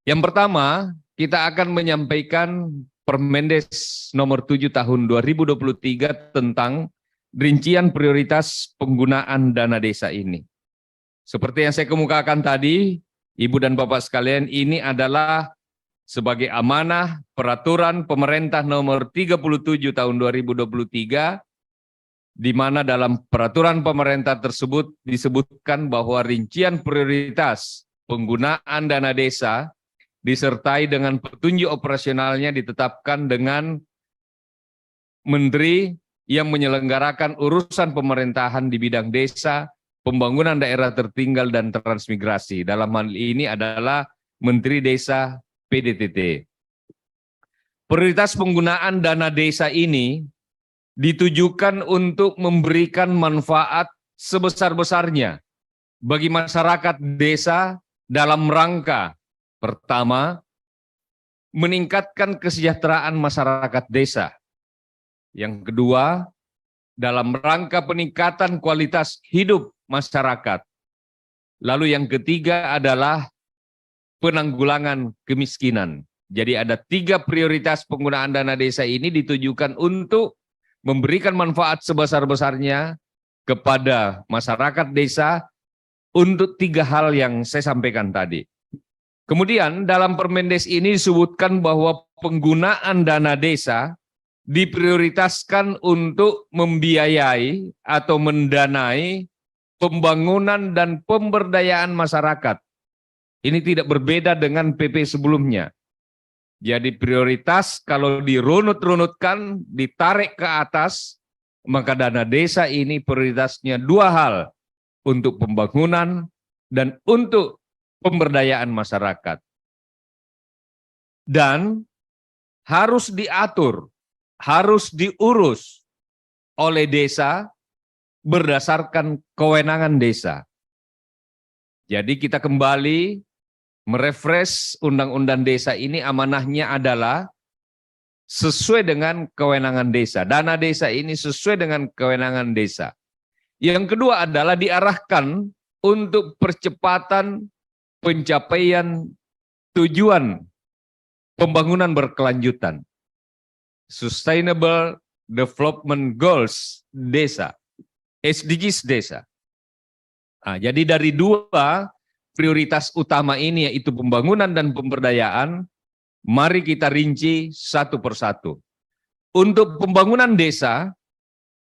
Yang pertama, kita akan menyampaikan Permendes nomor 7 tahun 2023 tentang rincian prioritas penggunaan dana desa ini. Seperti yang saya kemukakan tadi, Ibu dan Bapak sekalian, ini adalah sebagai amanah peraturan pemerintah nomor 37 tahun 2023, di mana dalam peraturan pemerintah tersebut disebutkan bahwa rincian prioritas penggunaan dana desa disertai dengan petunjuk operasionalnya ditetapkan dengan menteri yang menyelenggarakan urusan pemerintahan di bidang desa, pembangunan daerah tertinggal dan transmigrasi. Dalam hal ini adalah Menteri Desa PDTT. Prioritas penggunaan dana desa ini ditujukan untuk memberikan manfaat sebesar-besarnya bagi masyarakat desa dalam rangka pertama, meningkatkan kesejahteraan masyarakat desa. Yang kedua, dalam rangka peningkatan kualitas hidup masyarakat. Lalu yang ketiga adalah penanggulangan kemiskinan. Jadi ada 3 prioritas penggunaan dana desa ini ditujukan untuk memberikan manfaat sebesar-besarnya kepada masyarakat desa untuk 3 hal yang saya sampaikan tadi. Kemudian dalam Permendes ini disebutkan bahwa penggunaan dana desa diprioritaskan untuk membiayai atau mendanai pembangunan dan pemberdayaan masyarakat. Ini tidak berbeda dengan PP sebelumnya. Jadi prioritas kalau dirunut-runutkan, ditarik ke atas, maka dana desa ini prioritasnya 2 hal, untuk pembangunan dan untuk pemberdayaan masyarakat. Dan harus diatur, harus diurus oleh desa berdasarkan kewenangan desa. Jadi kita kembali merefresh undang-undang desa ini, amanahnya adalah sesuai dengan kewenangan desa. Dana desa ini sesuai dengan kewenangan desa. Yang kedua adalah diarahkan untuk percepatan pencapaian tujuan pembangunan berkelanjutan, Sustainable Development Goals desa, SDGs desa. Nah, jadi dari 2 prioritas utama ini, yaitu pembangunan dan pemberdayaan, mari kita rinci satu persatu. Untuk pembangunan desa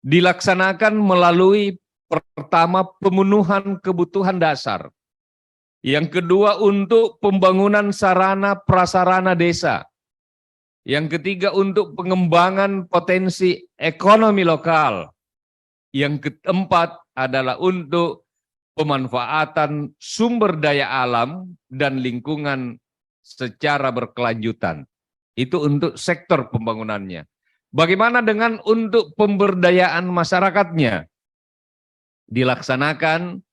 dilaksanakan melalui pertama pemenuhan kebutuhan dasar. Yang kedua untuk pembangunan sarana prasarana desa. Yang ketiga untuk pengembangan potensi ekonomi lokal. Yang keempat adalah untuk pemanfaatan sumber daya alam dan lingkungan secara berkelanjutan. Itu untuk sektor pembangunannya. Bagaimana dengan untuk pemberdayaan masyarakatnya? Dilaksanakan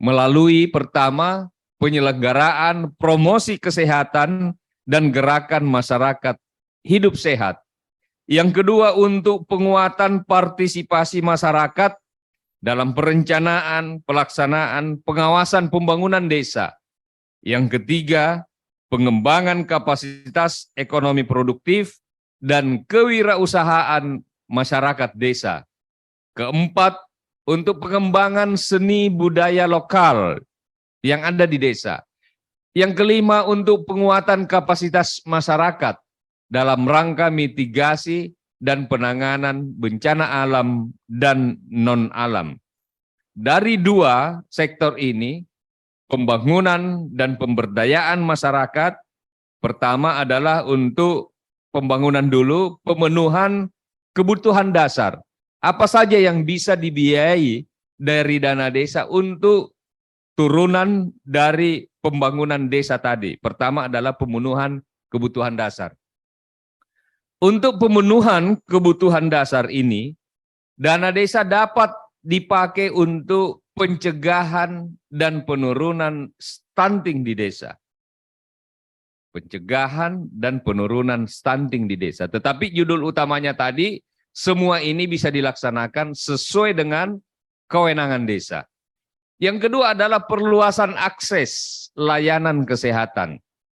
melalui pertama penyelenggaraan promosi kesehatan dan gerakan masyarakat hidup sehat. Yang kedua untuk penguatan partisipasi masyarakat dalam perencanaan, pelaksanaan, pengawasan pembangunan desa. Yang ketiga, pengembangan kapasitas ekonomi produktif dan kewirausahaan masyarakat desa. Keempat, untuk pengembangan seni budaya lokal yang ada di desa. Yang kelima, untuk penguatan kapasitas masyarakat dalam rangka mitigasi dan penanganan bencana alam dan non-alam. Dari 2 sektor ini, pembangunan dan pemberdayaan masyarakat, pertama adalah untuk pembangunan dulu, pemenuhan kebutuhan dasar. Apa saja yang bisa dibiayai dari dana desa untuk turunan dari pembangunan desa tadi. Pertama adalah pemenuhan kebutuhan dasar. Untuk pemenuhan kebutuhan dasar ini, dana desa dapat dipakai untuk pencegahan dan penurunan stunting di desa. Pencegahan dan penurunan stunting di desa. Tetapi judul utamanya tadi, semua ini bisa dilaksanakan sesuai dengan kewenangan desa. Yang kedua adalah perluasan akses layanan kesehatan.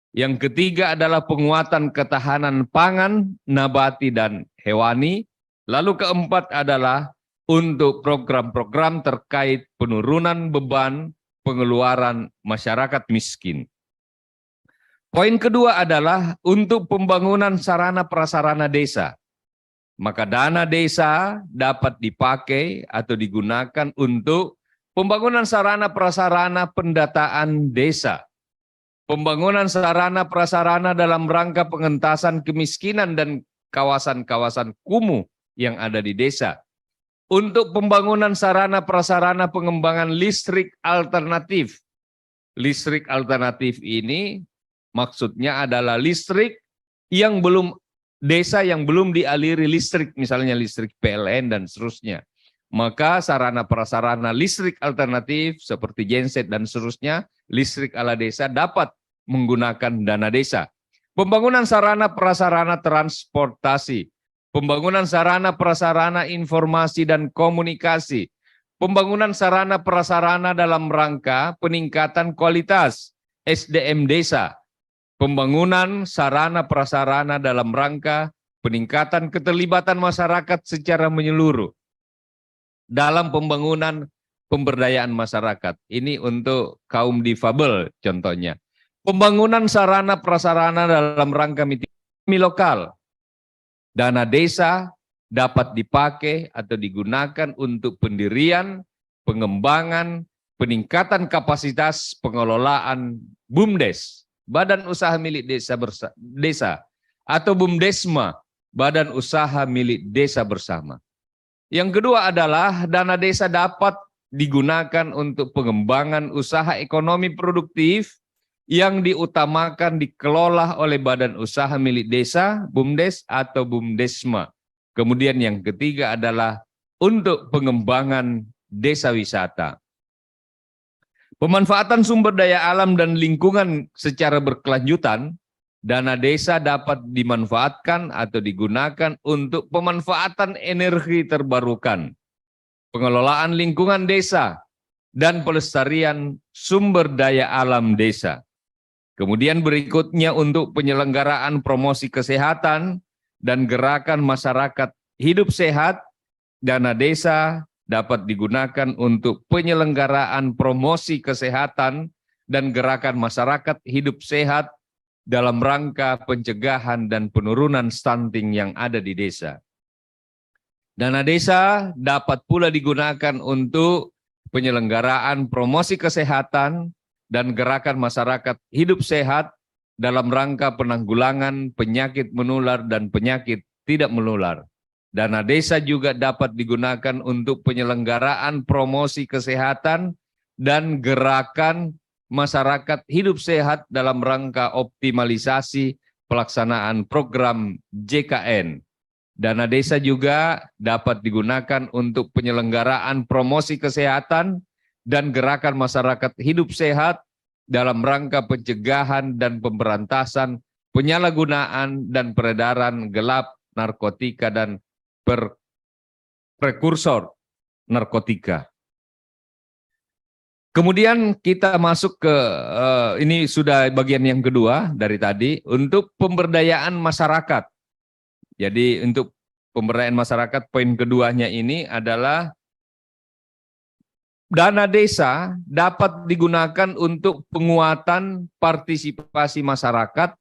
Yang ketiga adalah penguatan ketahanan pangan, nabati, dan hewani. Lalu keempat adalah untuk program-program terkait penurunan beban pengeluaran masyarakat miskin. Poin kedua adalah untuk pembangunan sarana prasarana desa. Maka dana desa dapat dipakai atau digunakan untuk pembangunan sarana prasarana pendataan desa, pembangunan sarana prasarana dalam rangka pengentasan kemiskinan dan kawasan-kawasan kumuh yang ada di desa, untuk pembangunan sarana prasarana pengembangan listrik alternatif. Listrik alternatif ini maksudnya adalah listrik yang belum desa yang belum dialiri listrik, misalnya listrik PLN dan seterusnya. Maka sarana prasarana listrik alternatif seperti genset dan seterusnya, listrik ala desa dapat menggunakan dana desa. Pembangunan sarana prasarana transportasi, pembangunan sarana prasarana informasi dan komunikasi, pembangunan sarana prasarana dalam rangka peningkatan kualitas SDM desa, pembangunan sarana prasarana dalam rangka peningkatan keterlibatan masyarakat secara menyeluruh dalam pembangunan pemberdayaan masyarakat. Ini untuk kaum difabel contohnya. Pembangunan sarana prasarana dalam rangka mitigasi lokal. Dana desa dapat dipakai atau digunakan untuk pendirian, pengembangan, peningkatan kapasitas pengelolaan BUMDes, Badan Usaha Milik Desa, atau BUMDesma, Badan Usaha Milik Desa Bersama. Yang kedua adalah dana desa dapat digunakan untuk pengembangan usaha ekonomi produktif yang diutamakan dikelola oleh Badan Usaha Milik Desa, BUMDes atau BUMDesma. Kemudian yang ketiga adalah untuk pengembangan desa wisata. Pemanfaatan sumber daya alam dan lingkungan secara berkelanjutan, dana desa dapat dimanfaatkan atau digunakan untuk pemanfaatan energi terbarukan, pengelolaan lingkungan desa, dan pelestarian sumber daya alam desa. Kemudian berikutnya untuk penyelenggaraan promosi kesehatan dan gerakan masyarakat hidup sehat, dana desa dapat digunakan untuk penyelenggaraan promosi kesehatan dan gerakan masyarakat hidup sehat dalam rangka pencegahan dan penurunan stunting yang ada di desa. Dana desa dapat pula digunakan untuk penyelenggaraan promosi kesehatan dan gerakan masyarakat hidup sehat dalam rangka penanggulangan penyakit menular dan penyakit tidak menular. Dana desa juga dapat digunakan untuk penyelenggaraan promosi kesehatan dan gerakan masyarakat hidup sehat dalam rangka optimalisasi pelaksanaan program JKN. Dana desa juga dapat digunakan untuk penyelenggaraan promosi kesehatan dan gerakan masyarakat hidup sehat dalam rangka pencegahan dan pemberantasan penyalahgunaan dan peredaran gelap narkotika dan prekursor narkotika. Kemudian kita masuk ke, ini sudah bagian yang kedua dari tadi, untuk pemberdayaan masyarakat. Jadi untuk pemberdayaan masyarakat, poin keduanya ini adalah dana desa dapat digunakan untuk penguatan partisipasi masyarakat,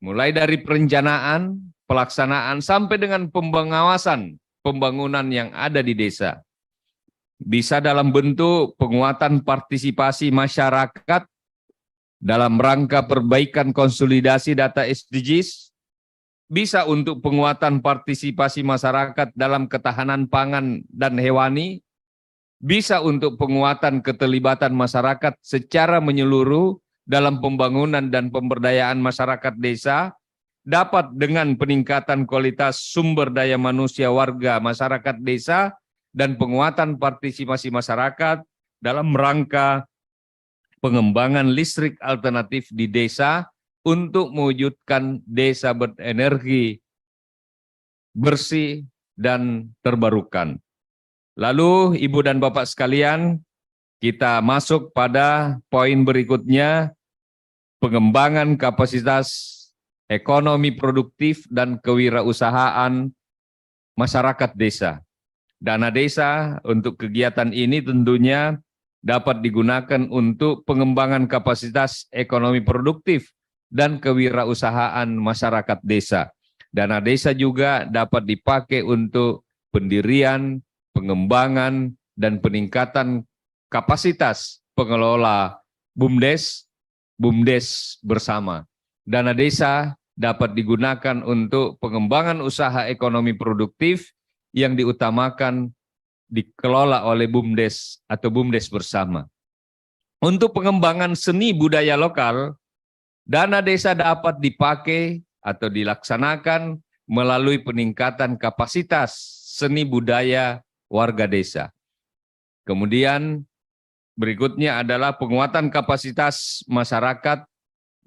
mulai dari perencanaan, pelaksanaan, sampai dengan pengawasan pembangunan yang ada di desa. Bisa dalam bentuk penguatan partisipasi masyarakat dalam rangka perbaikan konsolidasi data SDGs, bisa untuk penguatan partisipasi masyarakat dalam ketahanan pangan dan hewani, bisa untuk penguatan keterlibatan masyarakat secara menyeluruh dalam pembangunan dan pemberdayaan masyarakat desa, dapat dengan peningkatan kualitas sumber daya manusia warga masyarakat desa dan penguatan partisipasi masyarakat dalam rangka pengembangan listrik alternatif di desa untuk mewujudkan desa berenergi bersih dan terbarukan. Lalu Ibu dan Bapak sekalian, kita masuk pada poin berikutnya, pengembangan kapasitas ekonomi produktif dan kewirausahaan masyarakat desa. Dana desa untuk kegiatan ini tentunya dapat digunakan untuk pengembangan kapasitas ekonomi produktif dan kewirausahaan masyarakat desa. Dana desa juga dapat dipakai untuk pendirian, pengembangan, dan peningkatan kapasitas pengelola BUMDes bersama. Dana desa dapat digunakan untuk pengembangan usaha ekonomi produktif yang diutamakan dikelola oleh BUMDes atau BUMDes bersama. Untuk pengembangan seni budaya lokal, dana desa dapat dipakai atau dilaksanakan melalui peningkatan kapasitas seni budaya warga desa. Kemudian berikutnya adalah penguatan kapasitas masyarakat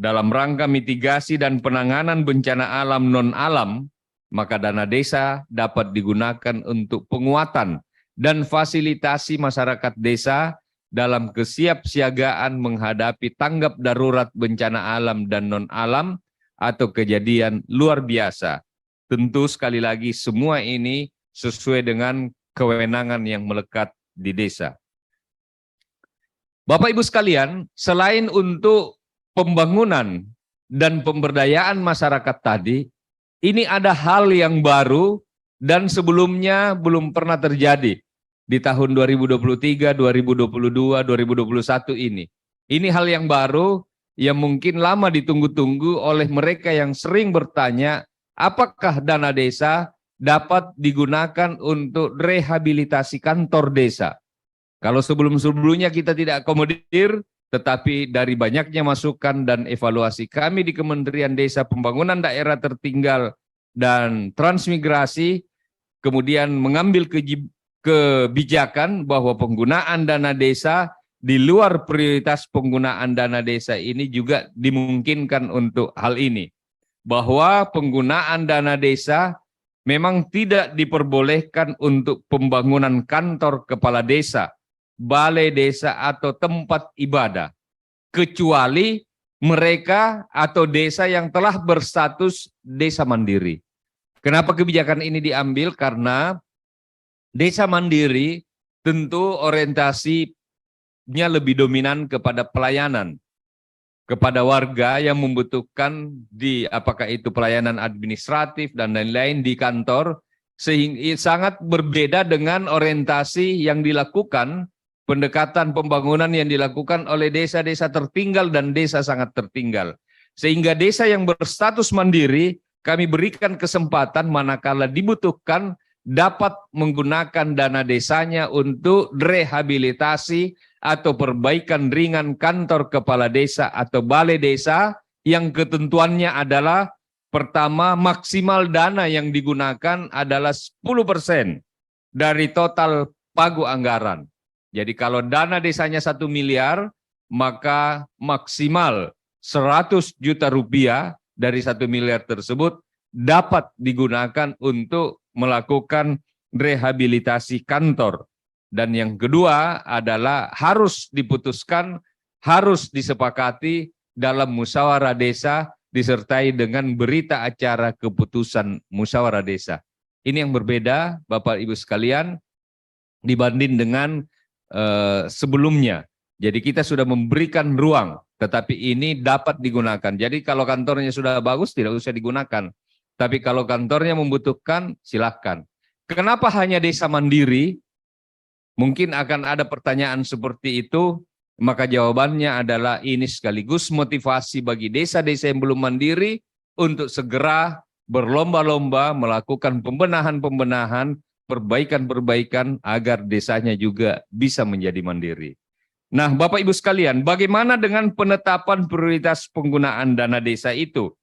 dalam rangka mitigasi dan penanganan bencana alam non-alam, maka dana desa dapat digunakan untuk penguatan dan fasilitasi masyarakat desa dalam kesiapsiagaan menghadapi tanggap darurat bencana alam dan non-alam atau kejadian luar biasa. Tentu sekali lagi semua ini sesuai dengan kewenangan yang melekat di desa. Bapak Ibu sekalian, selain untuk pembangunan dan pemberdayaan masyarakat tadi, ini ada hal yang baru dan sebelumnya belum pernah terjadi di tahun 2023, 2022, 2021 ini. Ini hal yang baru yang mungkin lama ditunggu-tunggu oleh mereka yang sering bertanya, apakah dana desa dapat digunakan untuk rehabilitasi kantor desa? Kalau sebelum-sebelumnya kita tidak akomodir, tetapi dari banyaknya masukan dan evaluasi kami di Kementerian Desa Pembangunan Daerah Tertinggal dan Transmigrasi, kemudian mengambil kebijakan bahwa penggunaan dana desa di luar prioritas penggunaan dana desa ini juga dimungkinkan untuk hal ini. Bahwa penggunaan dana desa memang tidak diperbolehkan untuk pembangunan kantor kepala desa, balai desa atau tempat ibadah, kecuali mereka atau desa yang telah berstatus desa mandiri. Kenapa kebijakan ini diambil? Karena desa mandiri tentu orientasinya lebih dominan kepada pelayanan, kepada warga yang membutuhkan apakah itu pelayanan administratif dan lain-lain di kantor, sehingga sangat berbeda dengan orientasi yang dilakukan, pendekatan pembangunan yang dilakukan oleh desa-desa tertinggal dan desa sangat tertinggal. Sehingga desa yang berstatus mandiri, kami berikan kesempatan manakala dibutuhkan dapat menggunakan dana desanya untuk rehabilitasi atau perbaikan ringan kantor kepala desa atau balai desa yang ketentuannya adalah pertama, maksimal dana yang digunakan adalah 10% dari total pagu anggaran. Jadi kalau dana desanya 1 miliar, maka maksimal 100 juta rupiah dari 1 miliar tersebut dapat digunakan untuk melakukan rehabilitasi kantor. Dan yang kedua adalah harus diputuskan, harus disepakati dalam musyawarah desa disertai dengan berita acara keputusan musyawarah desa. Ini yang berbeda Bapak Ibu sekalian dibanding dengan sebelumnya. Jadi kita sudah memberikan ruang, tetapi ini dapat digunakan. Jadi kalau kantornya sudah bagus tidak usah digunakan. Tapi kalau kantornya membutuhkan silahkan. Kenapa hanya desa mandiri? Mungkin akan ada pertanyaan seperti itu. Maka jawabannya adalah ini sekaligus motivasi bagi desa-desa yang belum mandiri untuk segera berlomba-lomba melakukan pembenahan-pembenahan, perbaikan-perbaikan agar desanya juga bisa menjadi mandiri. Nah, Bapak Ibu sekalian, bagaimana dengan penetapan prioritas penggunaan dana desa itu?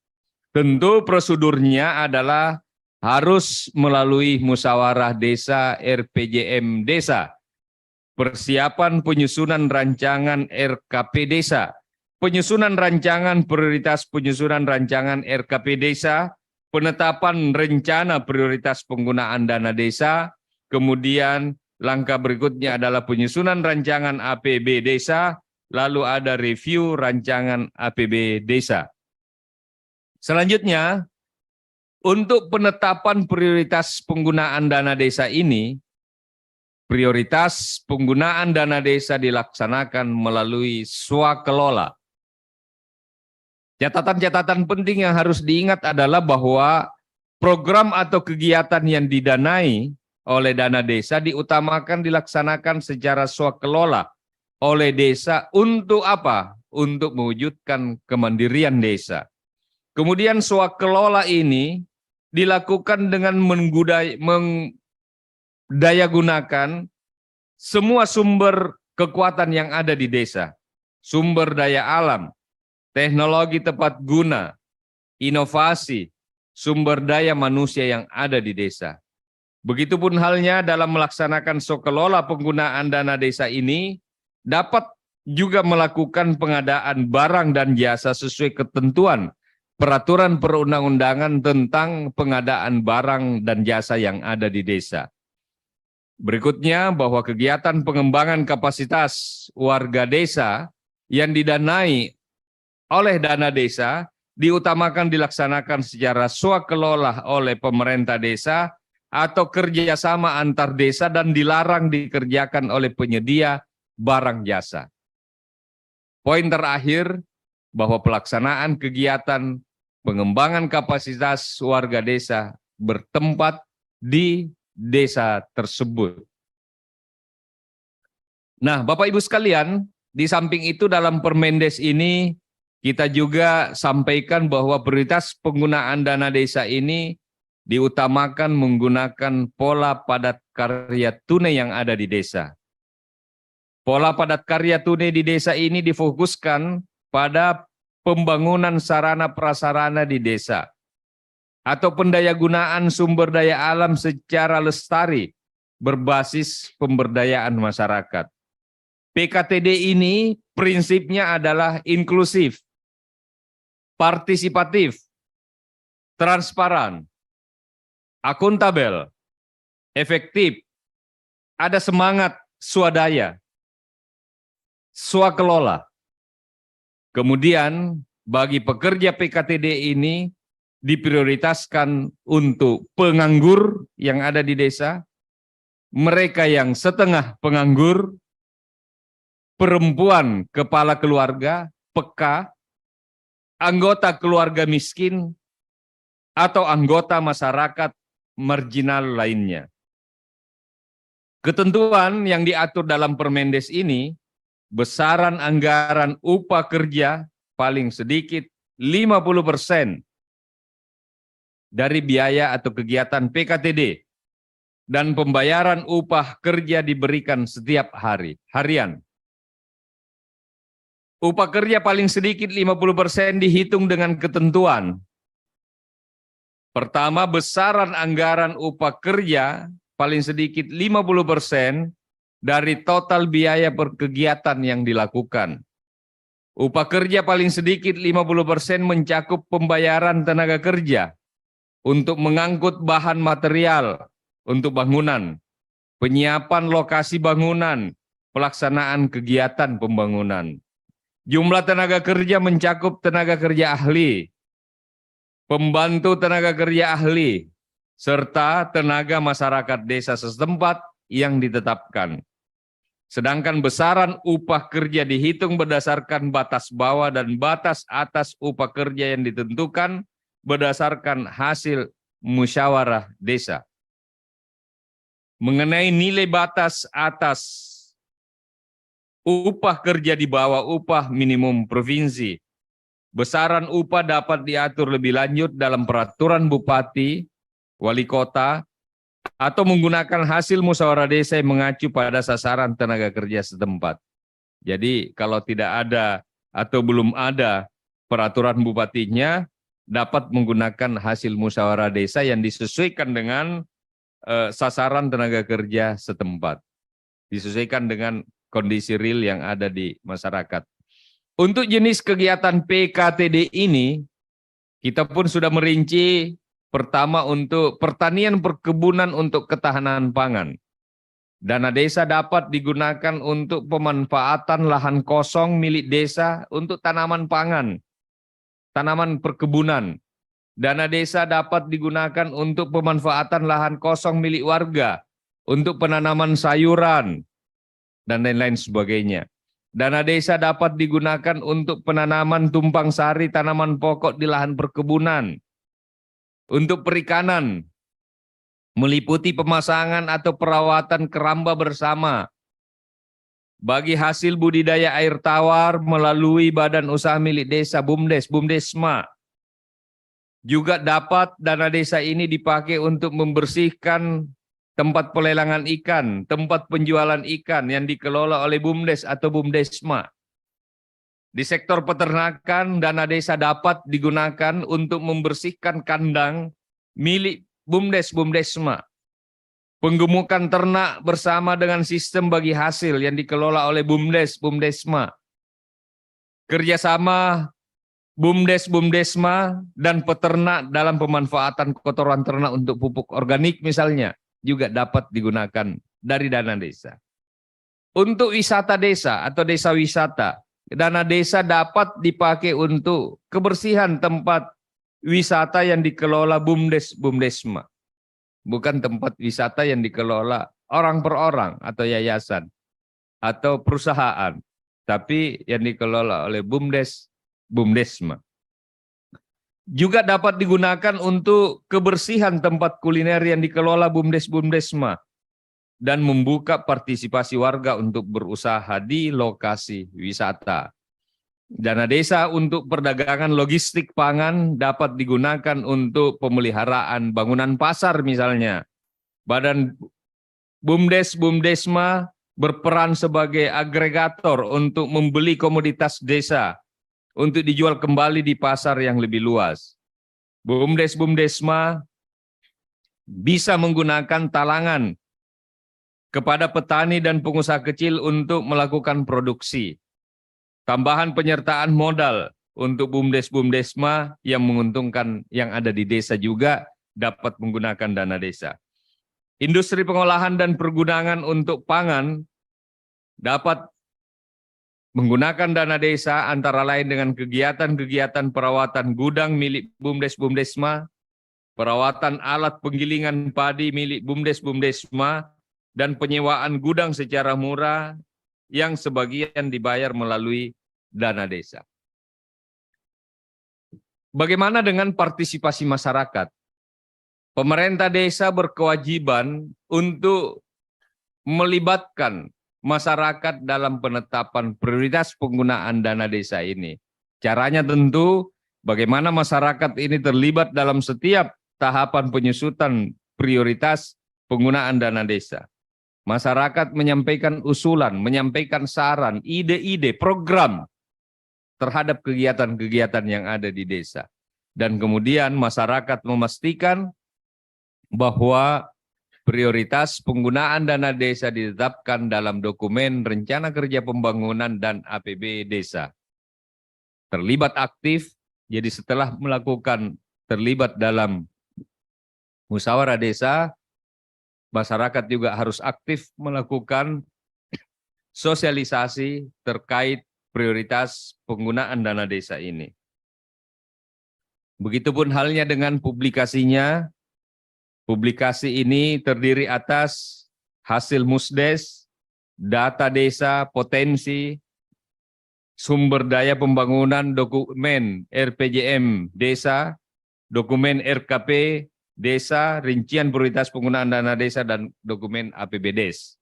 Tentu prosedurnya adalah harus melalui musyawarah desa RPJM desa, persiapan penyusunan rancangan RKP desa, penyusunan rancangan prioritas penyusunan rancangan RKP desa, penetapan rencana prioritas penggunaan dana desa, kemudian langkah berikutnya adalah penyusunan rancangan APB desa, lalu ada review rancangan APB desa. Selanjutnya, untuk penetapan prioritas penggunaan dana desa ini, prioritas penggunaan dana desa dilaksanakan melalui swakelola. Catatan-catatan penting yang harus diingat adalah bahwa program atau kegiatan yang didanai oleh dana desa diutamakan dilaksanakan secara swakelola oleh desa untuk apa? Untuk mewujudkan kemandirian desa. Kemudian swakelola ini dilakukan dengan mendaya gunakan semua sumber kekuatan yang ada di desa. Sumber daya alam, teknologi tepat guna, inovasi, sumber daya manusia yang ada di desa. Begitupun halnya dalam melaksanakan swakelola penggunaan dana desa ini, dapat juga melakukan pengadaan barang dan jasa sesuai ketentuan peraturan perundang-undangan tentang pengadaan barang dan jasa yang ada di desa. Berikutnya bahwa kegiatan pengembangan kapasitas warga desa yang didanai oleh dana desa diutamakan dilaksanakan secara swakelola oleh pemerintah desa atau kerjasama antar desa dan dilarang dikerjakan oleh penyedia barang jasa. Poin terakhir, bahwa pelaksanaan kegiatan pengembangan kapasitas warga desa bertempat di desa tersebut. Nah, Bapak Ibu sekalian, di samping itu dalam Permendes ini kita juga sampaikan bahwa prioritas penggunaan dana desa ini diutamakan menggunakan pola padat karya tunai yang ada di desa. Pola padat karya tunai di desa ini difokuskan pada pembangunan sarana prasarana di desa atau pendayagunaan sumber daya alam secara lestari berbasis pemberdayaan masyarakat. PKTD ini prinsipnya adalah inklusif, partisipatif, transparan, akuntabel, efektif, ada semangat swadaya, swakelola. Kemudian bagi pekerja PKTD ini diprioritaskan untuk penganggur yang ada di desa, mereka yang setengah penganggur, perempuan kepala keluarga, PK, anggota keluarga miskin, atau anggota masyarakat marginal lainnya. Ketentuan yang diatur dalam Permendes ini, besaran anggaran upah kerja paling sedikit 50% dari biaya atau kegiatan PKTD dan pembayaran upah kerja diberikan setiap harian. Upah kerja paling sedikit 50% dihitung dengan ketentuan. Pertama, besaran anggaran upah kerja paling sedikit 50% dari total biaya per kegiatan yang dilakukan. Upah kerja paling sedikit 50% mencakup pembayaran tenaga kerja untuk mengangkut bahan material untuk bangunan, penyiapan lokasi bangunan, pelaksanaan kegiatan pembangunan. Jumlah tenaga kerja mencakup tenaga kerja ahli, pembantu tenaga kerja ahli, serta tenaga masyarakat desa setempat yang ditetapkan. Sedangkan besaran upah kerja dihitung berdasarkan batas bawah dan batas atas upah kerja yang ditentukan berdasarkan hasil musyawarah desa. Mengenai nilai batas atas upah kerja di bawah upah minimum provinsi, besaran upah dapat diatur lebih lanjut dalam peraturan bupati, wali kota, atau menggunakan hasil musyawarah desa yang mengacu pada sasaran tenaga kerja setempat. Jadi kalau tidak ada atau belum ada peraturan bupatinya, dapat menggunakan hasil musyawarah desa yang disesuaikan dengan sasaran tenaga kerja setempat. Disesuaikan dengan kondisi real yang ada di masyarakat. Untuk jenis kegiatan PKTD ini, kita pun sudah merinci. Pertama untuk pertanian perkebunan untuk ketahanan pangan. Dana desa dapat digunakan untuk pemanfaatan lahan kosong milik desa untuk tanaman pangan, tanaman perkebunan. Dana desa dapat digunakan untuk pemanfaatan lahan kosong milik warga, untuk penanaman sayuran, dan lain-lain sebagainya. Dana desa dapat digunakan untuk penanaman tumpang sari tanaman pokok di lahan perkebunan, untuk perikanan, meliputi pemasangan atau perawatan keramba bersama, bagi hasil budidaya air tawar melalui badan usaha milik desa, BUMDes, BUMDesma. Juga dapat dana desa ini dipakai untuk membersihkan tempat pelelangan ikan, tempat penjualan ikan yang dikelola oleh BUMDes atau BUMDesma. Di sektor peternakan, dana desa dapat digunakan untuk membersihkan kandang milik BUMDes, BUMDesma. Penggemukan ternak bersama dengan sistem bagi hasil yang dikelola oleh BUMDes, BUMDesma. Kerjasama BUMDes, BUMDesma, dan peternak dalam pemanfaatan kotoran ternak untuk pupuk organik misalnya, juga dapat digunakan dari dana desa. Untuk wisata desa atau desa wisata, dana desa dapat dipakai untuk kebersihan tempat wisata yang dikelola BUMDes, BUMDesma. Bukan tempat wisata yang dikelola orang per orang atau yayasan atau perusahaan, tapi yang dikelola oleh BUMDes, BUMDesma. Juga dapat digunakan untuk kebersihan tempat kuliner yang dikelola BUMDes, BUMDesma dan membuka partisipasi warga untuk berusaha di lokasi wisata. Dana desa untuk perdagangan logistik pangan dapat digunakan untuk pemeliharaan bangunan pasar misalnya. Badan BUMDes, BUMDesma berperan sebagai agregator untuk membeli komoditas desa untuk dijual kembali di pasar yang lebih luas. BUMDes, BUMDesma bisa menggunakan talangan kepada petani dan pengusaha kecil untuk melakukan produksi. Tambahan penyertaan modal untuk BUMDes, BUMDesma yang menguntungkan yang ada di desa juga dapat menggunakan dana desa. Industri pengolahan dan pergudangan untuk pangan dapat menggunakan dana desa antara lain dengan kegiatan-kegiatan perawatan gudang milik BUMDes, BUMDesma, perawatan alat penggilingan padi milik BUMDes, BUMDesma, dan penyewaan gudang secara murah yang sebagian dibayar melalui dana desa. Bagaimana dengan partisipasi masyarakat? Pemerintah desa berkewajiban untuk melibatkan masyarakat dalam penetapan prioritas penggunaan dana desa ini. Caranya tentu bagaimana masyarakat ini terlibat dalam setiap tahapan penyusutan prioritas penggunaan dana desa. Masyarakat menyampaikan usulan, menyampaikan saran, ide-ide, program terhadap kegiatan-kegiatan yang ada di desa. Dan kemudian masyarakat memastikan bahwa prioritas penggunaan dana desa ditetapkan dalam dokumen Rencana Kerja Pembangunan dan APB Desa. Terlibat aktif, jadi setelah melakukan terlibat dalam musyawarah desa, masyarakat juga harus aktif melakukan sosialisasi terkait prioritas penggunaan dana desa ini. Begitupun halnya dengan publikasinya. Publikasi ini terdiri atas hasil musdes, data desa, potensi, sumber daya pembangunan, dokumen RPJM desa, dokumen RKP desa, rincian prioritas penggunaan dana desa, dan dokumen APBDes.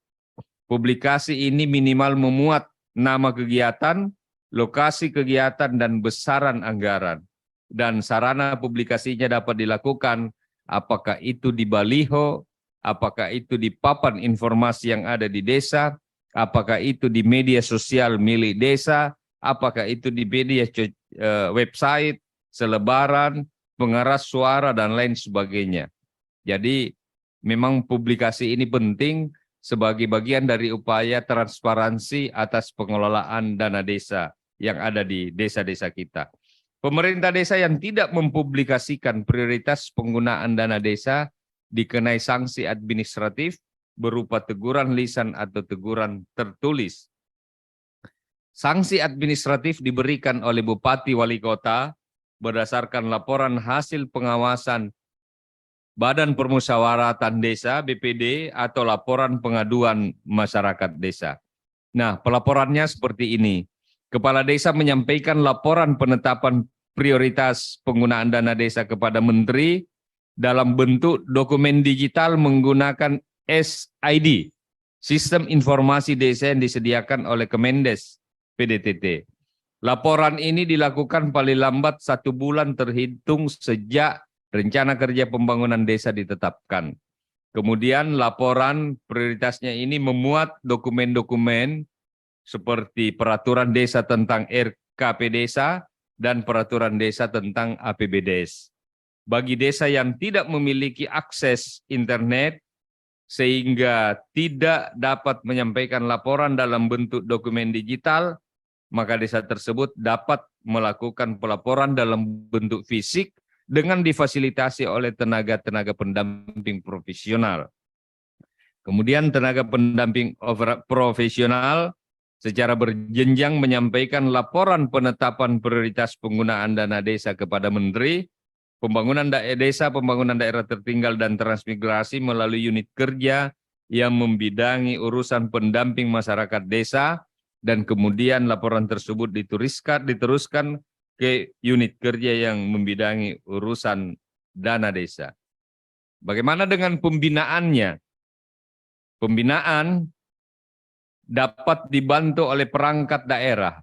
Publikasi ini minimal memuat nama kegiatan, lokasi kegiatan, dan besaran anggaran. Dan sarana publikasinya dapat dilakukan apakah itu di baliho, apakah itu di papan informasi yang ada di desa, apakah itu di media sosial milik desa, apakah itu di media website, selebaran, pengeras suara, dan lain sebagainya. Jadi memang publikasi ini penting sebagai bagian dari upaya transparansi atas pengelolaan dana desa yang ada di desa-desa kita. Pemerintah desa yang tidak mempublikasikan prioritas penggunaan dana desa dikenai sanksi administratif berupa teguran lisan atau teguran tertulis. Sanksi administratif diberikan oleh Bupati Wali Kota berdasarkan laporan hasil pengawasan Badan Permusyawaratan Desa BPD atau laporan pengaduan masyarakat desa. Nah, pelaporannya seperti ini. Kepala desa menyampaikan laporan penetapan prioritas penggunaan dana desa kepada Menteri dalam bentuk dokumen digital menggunakan SID, Sistem Informasi Desa yang disediakan oleh Kemendes PDTT. Laporan ini dilakukan paling lambat 1 bulan terhitung sejak rencana kerja pembangunan desa ditetapkan. Kemudian laporan prioritasnya ini memuat dokumen-dokumen seperti peraturan desa tentang RKP desa dan peraturan desa tentang APBDes. Bagi desa yang tidak memiliki akses internet sehingga tidak dapat menyampaikan laporan dalam bentuk dokumen digital, maka desa tersebut dapat melakukan pelaporan dalam bentuk fisik dengan difasilitasi oleh tenaga-tenaga pendamping profesional. Kemudian tenaga pendamping profesional secara berjenjang menyampaikan laporan penetapan prioritas penggunaan dana desa kepada Menteri, Pembangunan Desa, Pembangunan Daerah Tertinggal dan Transmigrasi melalui unit kerja yang membidangi urusan pendamping masyarakat desa, dan kemudian laporan tersebut diteruskan ke unit kerja yang membidangi urusan dana desa. Bagaimana dengan pembinaannya? Pembinaan dapat dibantu oleh perangkat daerah.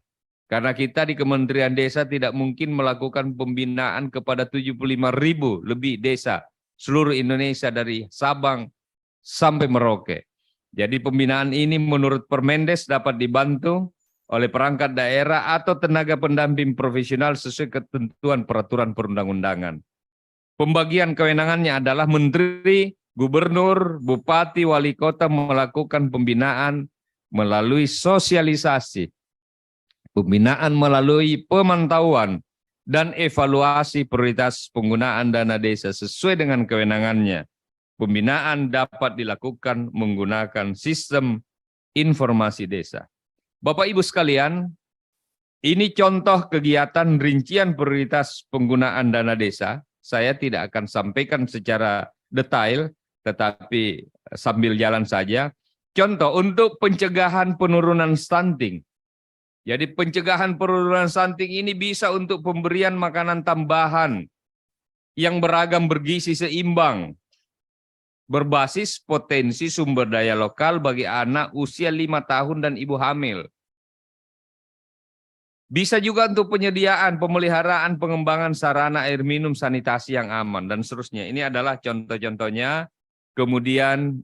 Karena kita di Kementerian Desa tidak mungkin melakukan pembinaan kepada 75.000 lebih desa seluruh Indonesia dari Sabang sampai Merauke. Jadi pembinaan ini menurut Permendes dapat dibantu oleh perangkat daerah atau tenaga pendamping profesional sesuai ketentuan peraturan perundang-undangan. Pembagian kewenangannya adalah Menteri, Gubernur, Bupati, Wali Kota melakukan pembinaan melalui sosialisasi, pembinaan melalui pemantauan, dan evaluasi prioritas penggunaan dana desa sesuai dengan kewenangannya. Pembinaan dapat dilakukan menggunakan sistem informasi desa. Bapak Ibu sekalian, ini contoh kegiatan rincian prioritas penggunaan dana desa. Saya tidak akan sampaikan secara detail, tetapi sambil jalan saja. Contoh untuk pencegahan penurunan stunting. Jadi pencegahan penurunan stunting ini bisa untuk pemberian makanan tambahan yang beragam bergizi seimbang, berbasis potensi sumber daya lokal bagi anak usia 5 tahun dan ibu hamil. Bisa juga untuk penyediaan, pemeliharaan, pengembangan sarana air minum, sanitasi yang aman, dan seterusnya. Ini adalah contoh-contohnya. Kemudian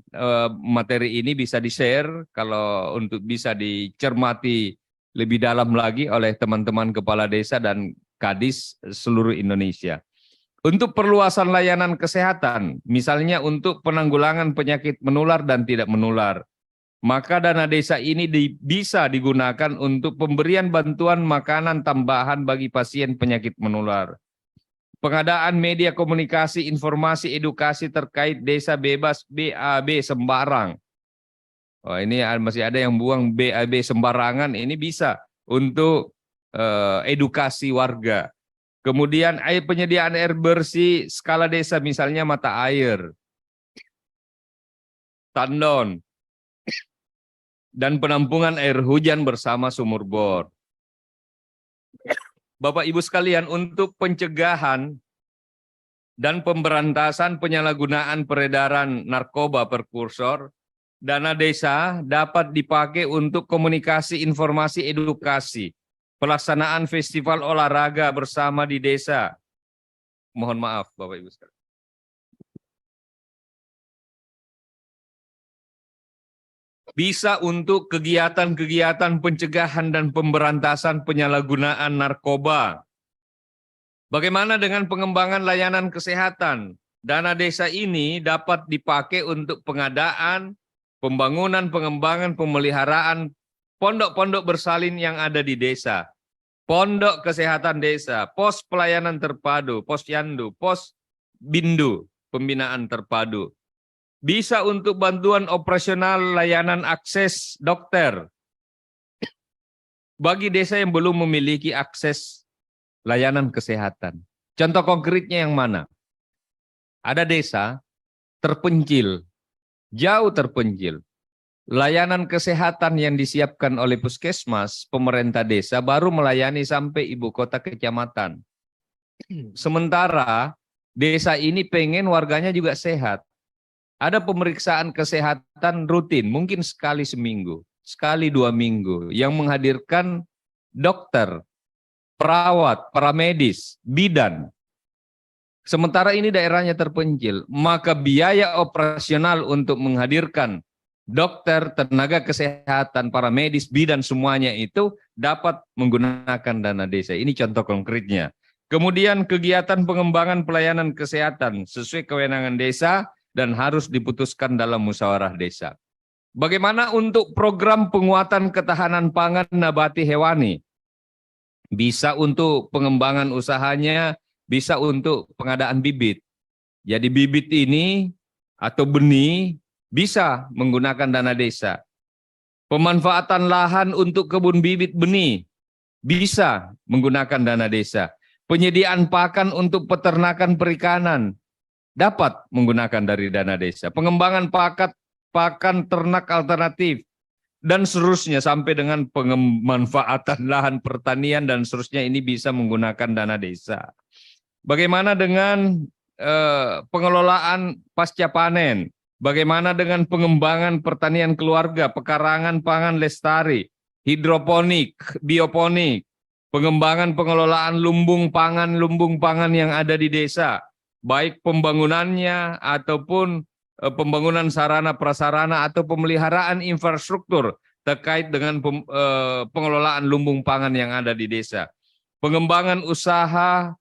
materi ini bisa di-share kalau untuk bisa dicermati lebih dalam lagi oleh teman-teman kepala desa dan kadis seluruh Indonesia. Untuk perluasan layanan kesehatan, misalnya untuk penanggulangan penyakit menular dan tidak menular, maka dana desa ini bisa digunakan untuk pemberian bantuan makanan tambahan bagi pasien penyakit menular. Pengadaan media komunikasi, informasi, edukasi terkait desa bebas BAB sembarang. Oh, ini masih ada yang buang BAB sembarangan, ini bisa untuk edukasi warga. Kemudian penyediaan air bersih skala desa, misalnya mata air, tandon, dan penampungan air hujan bersama sumur bor. Bapak Ibu sekalian, untuk pencegahan dan pemberantasan penyalahgunaan peredaran narkoba prekursor, dana desa dapat dipakai untuk komunikasi, informasi, edukasi, pelaksanaan festival olahraga bersama di desa. Mohon maaf Bapak Ibu sekalian. Bisa untuk kegiatan-kegiatan pencegahan dan pemberantasan penyalahgunaan narkoba. Bagaimana dengan pengembangan layanan kesehatan? Dana desa ini dapat dipakai untuk pengadaan, pembangunan, pengembangan, pemeliharaan pondok-pondok bersalin yang ada di desa. Pondok kesehatan desa, pos pelayanan terpadu, pos yandu, pos bindu, pembinaan terpadu. bisa untuk bantuan operasional layanan akses dokter bagi desa yang belum memiliki akses layanan kesehatan. Contoh konkretnya yang mana? Ada desa terpencil, jauh terpencil. Layanan kesehatan yang disiapkan oleh puskesmas, pemerintah desa baru melayani sampai ibu kota kecamatan. Sementara desa ini pengen warganya juga sehat. Ada pemeriksaan kesehatan rutin, mungkin sekali seminggu, sekali 2 minggu, yang menghadirkan dokter, perawat, paramedis, bidan. Sementara ini daerahnya terpencil, maka biaya operasional untuk menghadirkan dokter, tenaga kesehatan, paramedis, bidan semuanya itu dapat menggunakan dana desa. Ini contoh konkretnya. Kemudian kegiatan pengembangan pelayanan kesehatan sesuai kewenangan desa dan harus diputuskan dalam musyawarah desa. Bagaimana untuk program penguatan ketahanan pangan nabati hewani? Bisa untuk pengembangan usahanya, bisa untuk pengadaan bibit. Jadi bibit ini atau benih bisa menggunakan dana desa. Pemanfaatan lahan untuk kebun bibit benih bisa menggunakan dana desa. Penyediaan pakan untuk peternakan perikanan dapat menggunakan dari dana desa. Pengembangan pakan ternak alternatif dan seterusnya sampai dengan pemanfaatan lahan pertanian dan seterusnya ini bisa menggunakan dana desa. Bagaimana dengan pengelolaan pasca panen? Bagaimana dengan pengembangan pertanian keluarga, pekarangan pangan lestari, hidroponik, bioponik, pengembangan pengelolaan lumbung pangan yang ada di desa, baik pembangunannya ataupun pembangunan sarana prasarana atau pemeliharaan infrastruktur terkait dengan pengelolaan lumbung pangan yang ada di desa. Pengembangan usaha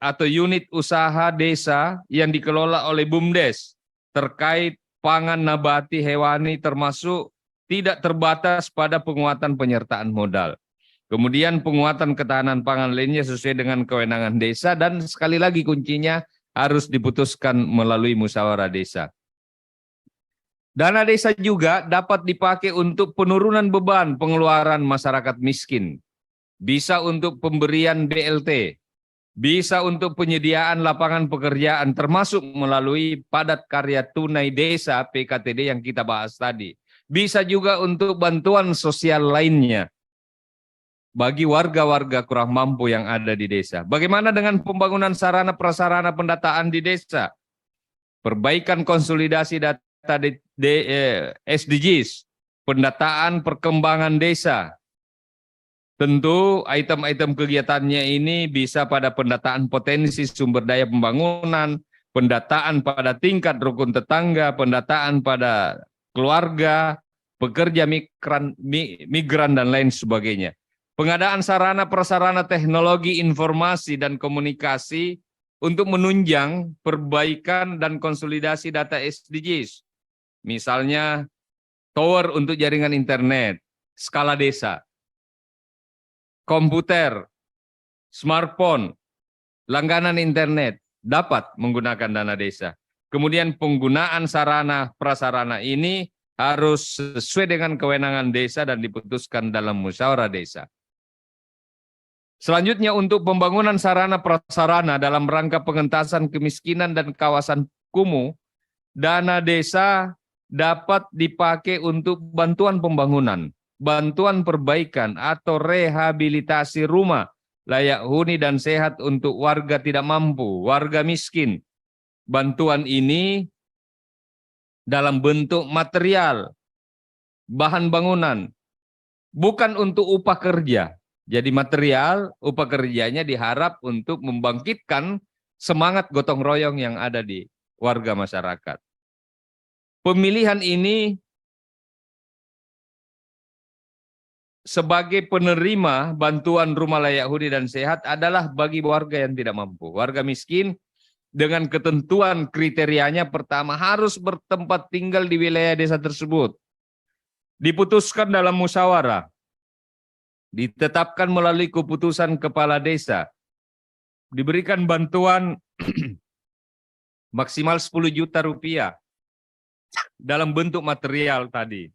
atau unit usaha desa yang dikelola oleh BUMDes terkait pangan nabati hewani termasuk tidak terbatas pada penguatan penyertaan modal. Kemudian penguatan ketahanan pangan lainnya sesuai dengan kewenangan desa dan sekali lagi kuncinya harus diputuskan melalui musyawarah desa. Dana desa juga dapat dipakai untuk penurunan beban pengeluaran masyarakat miskin. Bisa untuk pemberian BLT, bisa untuk penyediaan lapangan pekerjaan termasuk melalui padat karya tunai desa PKTD yang kita bahas tadi. Bisa juga untuk bantuan sosial lainnya bagi warga-warga kurang mampu yang ada di desa. Bagaimana dengan pembangunan sarana prasarana pendataan di desa? Perbaikan konsolidasi data SDGs, pendataan perkembangan desa. Tentu item-item kegiatannya ini bisa pada pendataan potensi sumber daya pembangunan, pendataan pada tingkat rukun tetangga, pendataan pada keluarga, pekerja migran dan lain sebagainya. Pengadaan sarana prasarana teknologi informasi dan komunikasi untuk menunjang perbaikan dan konsolidasi data SDGs. Misalnya tower untuk jaringan internet, skala desa, komputer, smartphone, langganan internet dapat menggunakan dana desa. Kemudian penggunaan sarana prasarana ini harus sesuai dengan kewenangan desa dan diputuskan dalam musyawarah desa. Selanjutnya untuk pembangunan sarana prasarana dalam rangka pengentasan kemiskinan dan kawasan kumuh, dana desa dapat dipakai untuk bantuan pembangunan, bantuan perbaikan atau rehabilitasi rumah layak huni dan sehat untuk warga tidak mampu, warga miskin. Bantuan ini dalam bentuk material, bahan bangunan, bukan untuk upah kerja. Jadi material, upah kerjanya diharap untuk membangkitkan semangat gotong royong yang ada di warga masyarakat. Pemilihan ini sebagai penerima bantuan rumah layak huni dan sehat adalah bagi warga yang tidak mampu. Warga miskin dengan ketentuan kriterianya pertama harus bertempat tinggal di wilayah desa tersebut. Diputuskan dalam musyawarah. Ditetapkan melalui keputusan kepala desa, diberikan bantuan maksimal 10 juta rupiah dalam bentuk material tadi.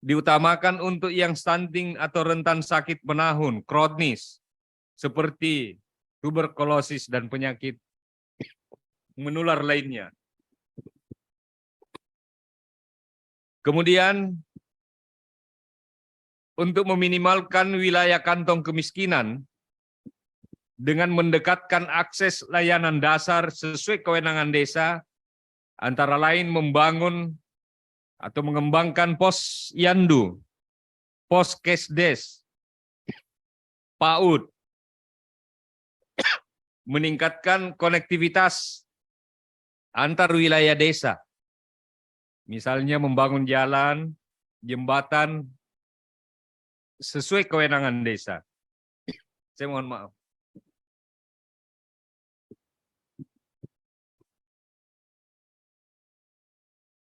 Diutamakan untuk yang stunting atau rentan sakit menahun, kronis, seperti tuberkulosis dan penyakit menular lainnya. Kemudian, untuk meminimalkan wilayah kantong kemiskinan, dengan mendekatkan akses layanan dasar sesuai kewenangan desa, antara lain membangun atau mengembangkan pos yandu, pos kesdes, PAUD, meningkatkan konektivitas antar wilayah desa, misalnya membangun jalan, jembatan, sesuai kewenangan desa. Saya mohon maaf.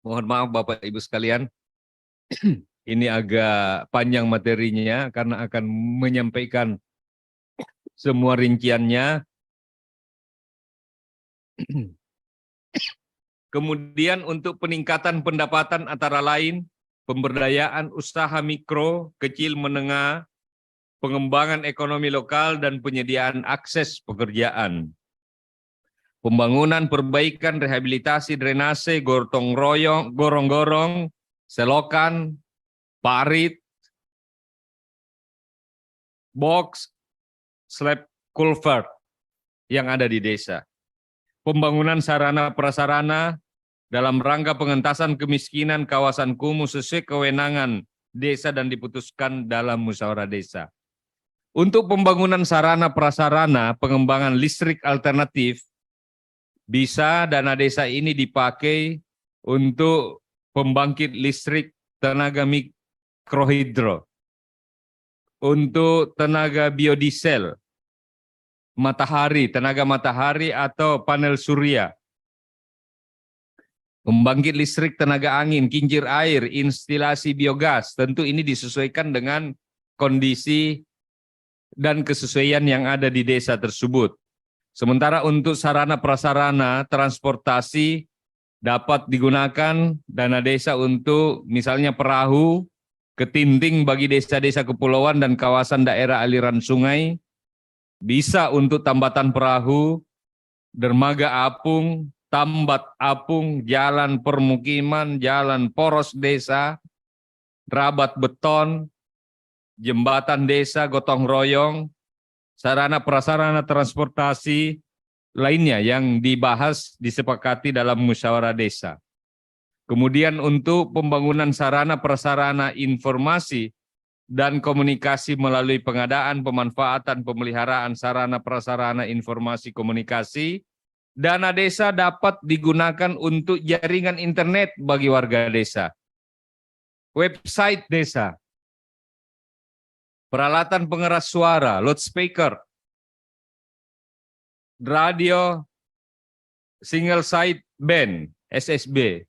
Mohon maaf Bapak Ibu sekalian, ini agak panjang materinya karena akan menyampaikan semua rinciannya. Kemudian untuk peningkatan pendapatan antara lain, pemberdayaan usaha mikro, kecil, menengah, pengembangan ekonomi lokal, dan penyediaan akses pekerjaan. Pembangunan, perbaikan, rehabilitasi, drainase, gotong royong, gorong-gorong, selokan, parit, box, slab culvert yang ada di desa. Pembangunan sarana prasarana dalam rangka pengentasan kemiskinan kawasan kumuh sesuai kewenangan desa dan diputuskan dalam musyawarah desa. Untuk pembangunan sarana prasarana pengembangan listrik alternatif, bisa dana desa ini dipakai untuk pembangkit listrik tenaga mikrohidro, untuk tenaga biodiesel, matahari, tenaga matahari atau panel surya, pembangkit listrik tenaga angin, kincir air, instalasi biogas. Tentu ini disesuaikan dengan kondisi dan kesesuaian yang ada di desa tersebut. Sementara untuk sarana prasarana transportasi dapat digunakan dana desa untuk misalnya perahu, ketinting bagi desa-desa kepulauan dan kawasan daerah aliran sungai, bisa untuk tambatan perahu, dermaga apung, tambat apung, jalan permukiman, jalan poros desa, rabat beton, jembatan desa, gotong royong, sarana prasarana transportasi lainnya yang dibahas disepakati dalam musyawarah desa. Kemudian untuk pembangunan sarana prasarana informasi dan komunikasi melalui pengadaan, pemanfaatan, pemeliharaan sarana prasarana informasi komunikasi, dana desa dapat digunakan untuk jaringan internet bagi warga desa, website desa, peralatan pengeras suara, loudspeaker, radio, single side band, SSB.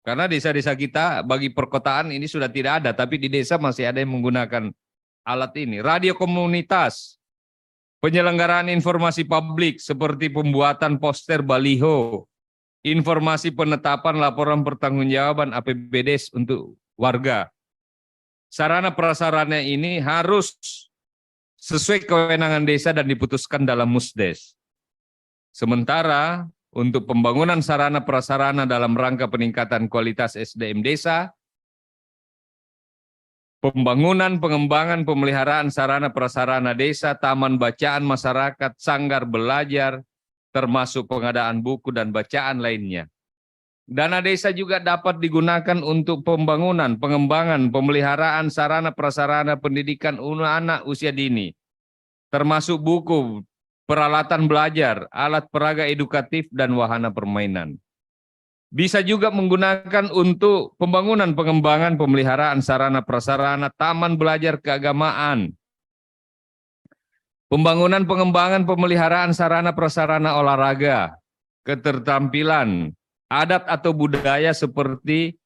Karena desa-desa kita bagi perkotaan ini sudah tidak ada, tapi di desa masih ada yang menggunakan alat ini. Radio komunitas, penyelenggaraan informasi publik seperti pembuatan poster baliho, informasi penetapan laporan pertanggungjawaban APBD untuk warga. Sarana prasarana ini harus sesuai kewenangan desa dan diputuskan dalam musdes. Sementara untuk pembangunan sarana prasarana dalam rangka peningkatan kualitas SDM desa, pembangunan, pengembangan, pemeliharaan sarana prasarana desa, taman bacaan masyarakat, sanggar belajar, termasuk pengadaan buku dan bacaan lainnya. Dana desa juga dapat digunakan untuk pembangunan, pengembangan, pemeliharaan sarana prasarana pendidikan anak usia dini, termasuk buku, peralatan belajar, alat peraga edukatif, dan wahana permainan. Bisa juga menggunakan untuk pembangunan, pengembangan, pemeliharaan sarana prasarana taman belajar keagamaan, pembangunan, pengembangan, pemeliharaan sarana prasarana olahraga, keterampilan, adat atau budaya seperti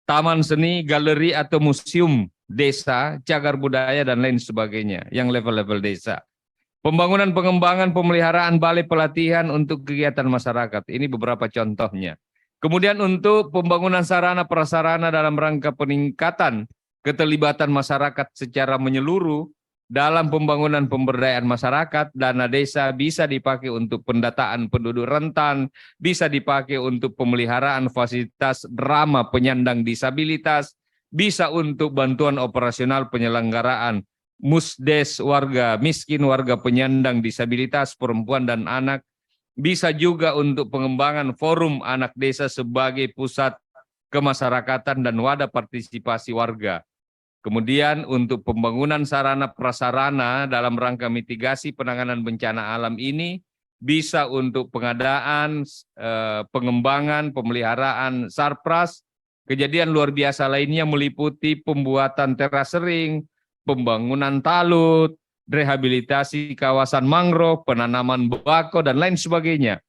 taman seni, galeri atau museum desa, cagar budaya, dan lain sebagainya yang level-level desa. Pembangunan, pengembangan, pemeliharaan balai pelatihan untuk kegiatan masyarakat. Ini beberapa contohnya. Kemudian untuk pembangunan sarana prasarana dalam rangka peningkatan keterlibatan masyarakat secara menyeluruh dalam pembangunan pemberdayaan masyarakat, dana desa bisa dipakai untuk pendataan penduduk rentan, bisa dipakai untuk pemeliharaan fasilitas drama penyandang disabilitas, bisa untuk bantuan operasional penyelenggaraan musdes warga miskin, warga penyandang disabilitas, perempuan dan anak, bisa juga untuk pengembangan forum anak desa sebagai pusat kemasyarakatan dan wadah partisipasi warga. Kemudian untuk pembangunan sarana prasarana dalam rangka mitigasi penanganan bencana alam ini bisa untuk pengadaan, pengembangan, pemeliharaan sarpras. Kejadian luar biasa lainnya meliputi pembuatan terasering, pembangunan talut, rehabilitasi kawasan mangrove, penanaman bako, dan lain sebagainya.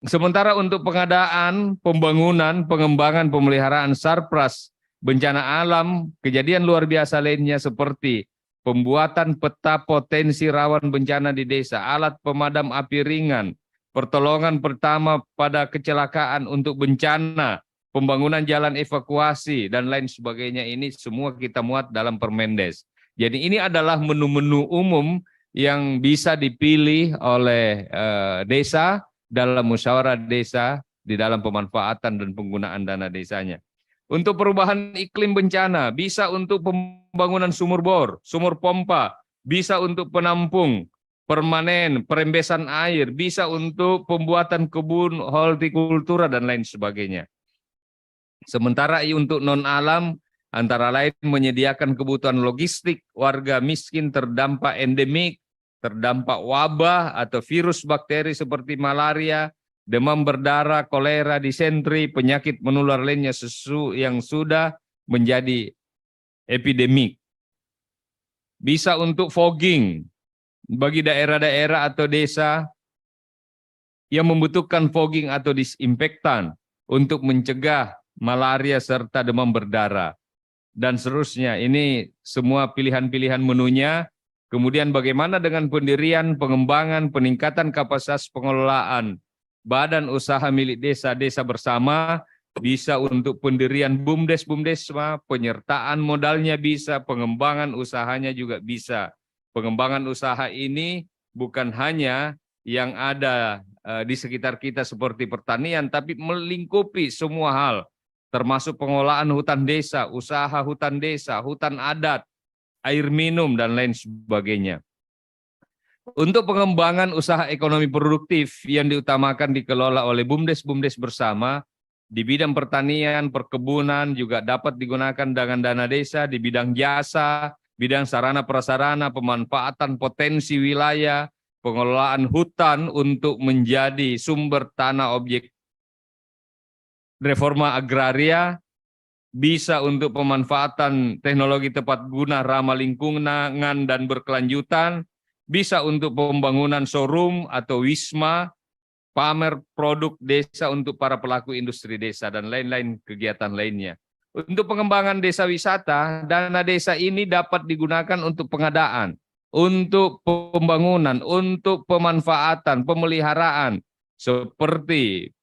Sementara untuk pengadaan, pembangunan, pengembangan, pemeliharaan sarpras, bencana alam, kejadian luar biasa lainnya seperti pembuatan peta potensi rawan bencana di desa, alat pemadam api ringan, pertolongan pertama pada kecelakaan untuk bencana, pembangunan jalan evakuasi, dan lain sebagainya, ini semua kita muat dalam Permendes. Jadi ini adalah menu-menu umum yang bisa dipilih oleh desa dalam musyawarah desa di dalam pemanfaatan dan penggunaan dana desanya. Untuk perubahan iklim bencana, bisa untuk pembangunan sumur bor, sumur pompa, bisa untuk penampung permanen, perembesan air, bisa untuk pembuatan kebun hortikultura dan lain sebagainya. Sementara untuk non-alam, antara lain menyediakan kebutuhan logistik warga miskin terdampak endemik, terdampak wabah atau virus bakteri seperti malaria, demam berdarah, kolera, disentri, penyakit menular lainnya yang sudah menjadi epidemik. Bisa untuk fogging bagi daerah-daerah atau desa yang membutuhkan fogging atau disinfektan untuk mencegah malaria serta demam berdarah. Dan seterusnya, ini semua pilihan-pilihan menunya. Kemudian bagaimana dengan pendirian, pengembangan, peningkatan kapasitas pengelolaan badan usaha milik desa-desa bersama, bisa untuk pendirian BUMDes-BUMDesma, penyertaan modalnya bisa, pengembangan usahanya juga bisa. Pengembangan usaha ini bukan hanya yang ada di sekitar kita seperti pertanian, tapi melingkupi semua hal, termasuk pengolahan hutan desa, usaha hutan desa, hutan adat, air minum, dan lain sebagainya. Untuk pengembangan usaha ekonomi produktif yang diutamakan dikelola oleh BUMDes-BUMDes bersama, di bidang pertanian, perkebunan juga dapat digunakan dengan dana desa, di bidang jasa, bidang sarana prasarana, pemanfaatan potensi wilayah, pengelolaan hutan untuk menjadi sumber tanah objek reforma agraria, bisa untuk pemanfaatan teknologi tepat guna ramah lingkungan dan berkelanjutan, bisa untuk pembangunan showroom atau wisma, pamer produk desa untuk para pelaku industri desa, dan lain-lain kegiatan lainnya. Untuk pengembangan desa wisata, dana desa ini dapat digunakan untuk pengadaan, untuk pembangunan, untuk pemanfaatan, pemeliharaan, seperti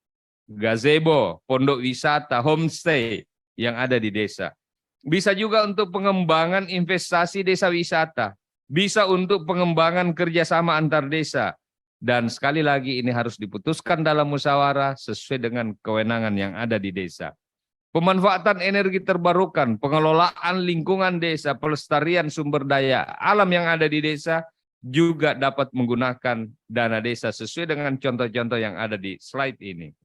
gazebo, pondok wisata, homestay yang ada di desa. Bisa juga untuk pengembangan investasi desa wisata, bisa untuk pengembangan kerjasama antar desa, dan sekali lagi ini harus diputuskan dalam musyawarah sesuai dengan kewenangan yang ada di desa. Pemanfaatan energi terbarukan, pengelolaan lingkungan desa, pelestarian sumber daya alam yang ada di desa juga dapat menggunakan dana desa sesuai dengan contoh-contoh yang ada di slide ini.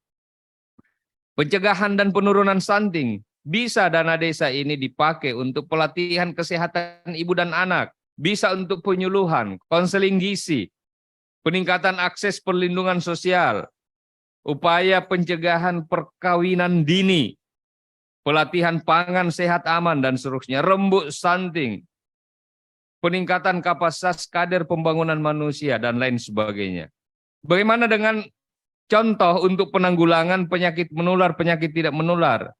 Pencegahan dan penurunan stunting, bisa dana desa ini dipakai untuk pelatihan kesehatan ibu dan anak, bisa untuk penyuluhan, konseling gizi, peningkatan akses perlindungan sosial, upaya pencegahan perkawinan dini, pelatihan pangan sehat aman dan seterusnya, rembuk stunting, peningkatan kapasitas kader pembangunan manusia, dan lain sebagainya. Bagaimana dengan contoh untuk penanggulangan penyakit menular, penyakit tidak menular?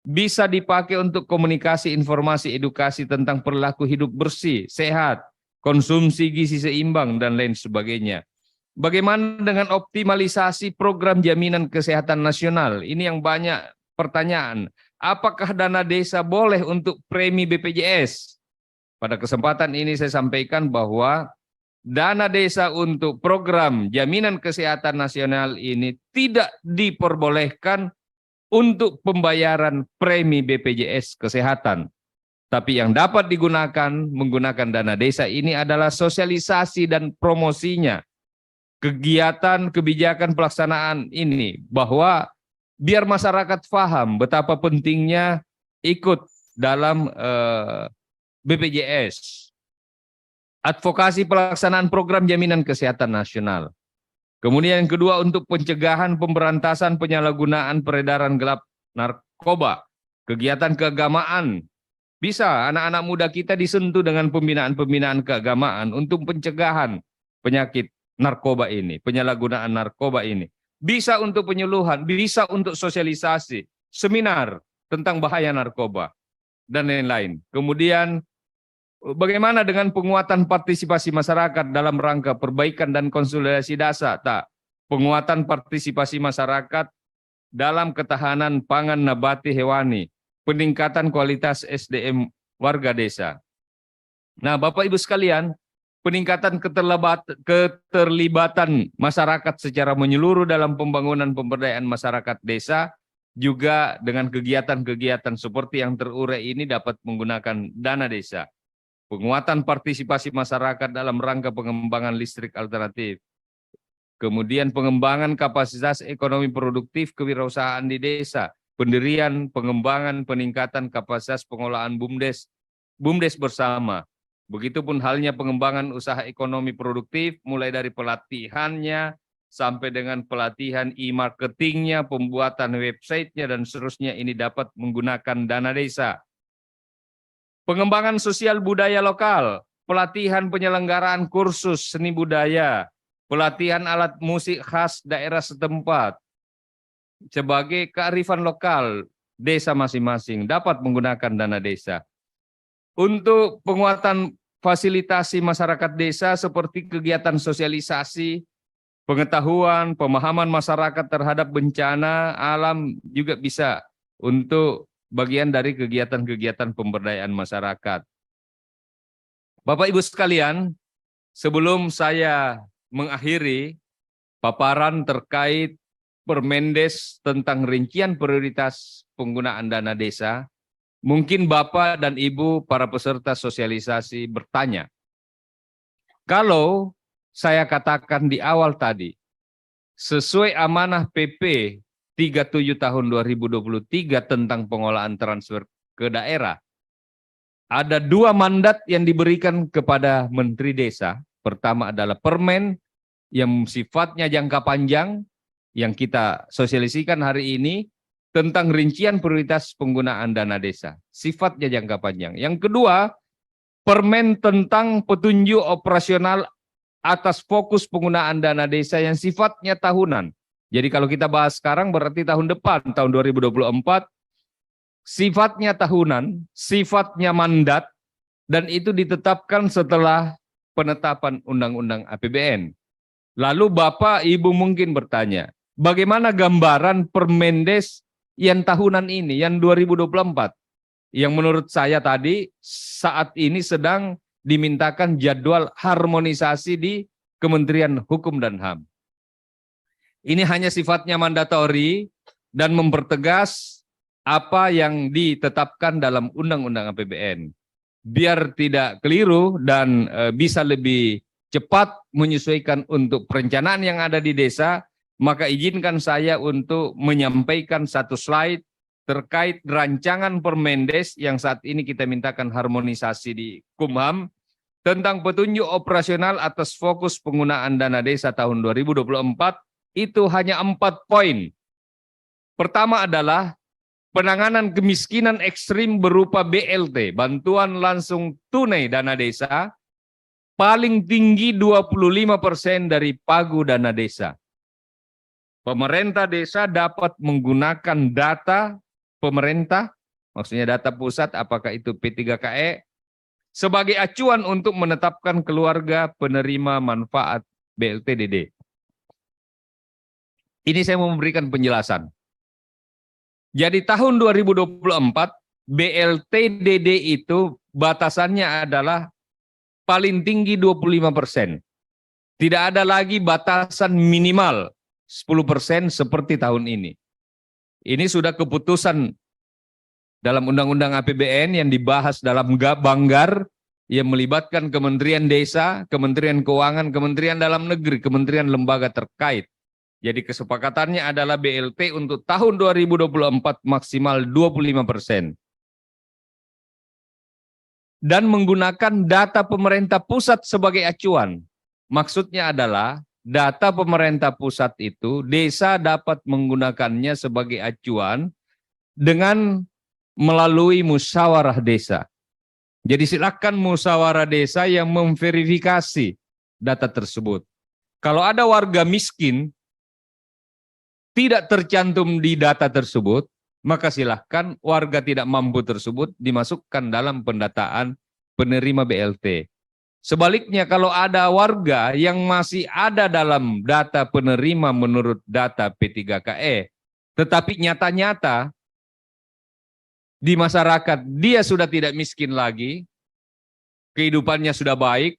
Bisa dipakai untuk komunikasi, informasi, edukasi tentang perilaku hidup bersih, sehat, konsumsi gizi seimbang, dan lain sebagainya. Bagaimana dengan optimalisasi program jaminan kesehatan nasional? Ini yang banyak pertanyaan. Apakah dana desa boleh untuk premi BPJS? Pada kesempatan ini saya sampaikan bahwa dana desa untuk program jaminan kesehatan nasional ini tidak diperbolehkan untuk pembayaran premi BPJS kesehatan. Tapi yang dapat digunakan menggunakan dana desa ini adalah sosialisasi dan promosinya. Kegiatan kebijakan pelaksanaan ini bahwa biar masyarakat paham betapa pentingnya ikut dalam BPJS. Advokasi pelaksanaan program jaminan kesehatan nasional. Kemudian yang kedua untuk pencegahan pemberantasan penyalahgunaan peredaran gelap narkoba. Kegiatan keagamaan. Bisa anak-anak muda kita disentuh dengan pembinaan-pembinaan keagamaan untuk pencegahan penyakit narkoba ini, penyalahgunaan narkoba ini. Bisa untuk penyuluhan, bisa untuk sosialisasi, seminar tentang bahaya narkoba, dan lain-lain. Kemudian bagaimana dengan penguatan partisipasi masyarakat dalam rangka perbaikan dan konsolidasi dasa? Penguatan partisipasi masyarakat dalam ketahanan pangan nabati hewani, peningkatan kualitas SDM warga desa. Nah, Bapak Ibu sekalian, peningkatan keterlibatan masyarakat secara menyeluruh dalam pembangunan pemberdayaan masyarakat desa, juga dengan kegiatan-kegiatan seperti yang terurai ini dapat menggunakan dana desa. Penguatan partisipasi masyarakat dalam rangka pengembangan listrik alternatif. Kemudian pengembangan kapasitas ekonomi produktif kewirausahaan di desa. Pendirian, pengembangan, peningkatan kapasitas pengolahan BUMDes bersama. Begitupun halnya pengembangan usaha ekonomi produktif, mulai dari pelatihannya, sampai dengan pelatihan e-marketingnya, pembuatan websitenya, dan seterusnya ini dapat menggunakan dana desa. Pengembangan sosial budaya lokal, pelatihan penyelenggaraan kursus seni budaya, pelatihan alat musik khas daerah setempat, sebagai kearifan lokal desa masing-masing dapat menggunakan dana desa. Untuk penguatan fasilitasi masyarakat desa seperti kegiatan sosialisasi, pengetahuan, pemahaman masyarakat terhadap bencana alam juga bisa untuk bagian dari kegiatan-kegiatan pemberdayaan masyarakat. Bapak Ibu sekalian, sebelum saya mengakhiri paparan terkait Permendes tentang rincian prioritas penggunaan dana desa, mungkin Bapak dan Ibu para peserta sosialisasi bertanya, kalau saya katakan di awal tadi, sesuai amanah PP 37 tahun 2023 tentang pengolahan transfer ke daerah, ada dua mandat yang diberikan kepada Menteri Desa. Pertama adalah Permen yang sifatnya jangka panjang, yang kita sosialisikan hari ini, tentang rincian prioritas penggunaan dana desa. Sifatnya jangka panjang. Yang kedua, Permen tentang petunjuk operasional atas fokus penggunaan dana desa yang sifatnya tahunan. Jadi kalau kita bahas sekarang berarti tahun depan, tahun 2024, sifatnya tahunan, sifatnya mandat, dan itu ditetapkan setelah penetapan Undang-Undang APBN. Lalu Bapak Ibu mungkin bertanya, bagaimana gambaran Permendes yang tahunan ini, yang 2024? Yang menurut saya tadi saat ini sedang dimintakan jadwal harmonisasi di Kementerian Hukum dan HAM. Ini hanya sifatnya mandatori dan mempertegas apa yang ditetapkan dalam Undang-Undang APBN. Biar tidak keliru dan bisa lebih cepat menyesuaikan untuk perencanaan yang ada di desa, maka izinkan saya untuk menyampaikan satu slide terkait rancangan Permendes yang saat ini kita mintakan harmonisasi di Kumham tentang petunjuk operasional atas fokus penggunaan dana desa tahun 2024, itu hanya 4 poin. Pertama adalah penanganan kemiskinan ekstrim berupa BLT, bantuan langsung tunai dana desa, paling tinggi 25% dari pagu dana desa. Pemerintah desa dapat menggunakan data pemerintah, maksudnya data pusat, apakah itu P3KE, sebagai acuan untuk menetapkan keluarga penerima manfaat BLT-DD. Ini saya mau memberikan penjelasan. Jadi tahun 2024 BLT-DD itu batasannya adalah paling tinggi 25%. Tidak ada lagi batasan minimal 10% seperti tahun ini. Ini sudah keputusan dalam Undang-Undang APBN yang dibahas dalam Banggar yang melibatkan Kementerian Desa, Kementerian Keuangan, Kementerian Dalam Negeri, Kementerian lembaga terkait. Jadi kesepakatannya adalah BLT untuk tahun 2024 maksimal 25%. Dan menggunakan data pemerintah pusat sebagai acuan. Maksudnya adalah data pemerintah pusat itu desa dapat menggunakannya sebagai acuan dengan melalui musyawarah desa. Jadi silakan musyawarah desa yang memverifikasi data tersebut. Kalau ada warga miskin tidak tercantum di data tersebut, maka silahkan warga tidak mampu tersebut dimasukkan dalam pendataan penerima BLT. Sebaliknya kalau ada warga yang masih ada dalam data penerima menurut data P3KE, tetapi nyata-nyata di masyarakat dia sudah tidak miskin lagi, kehidupannya sudah baik,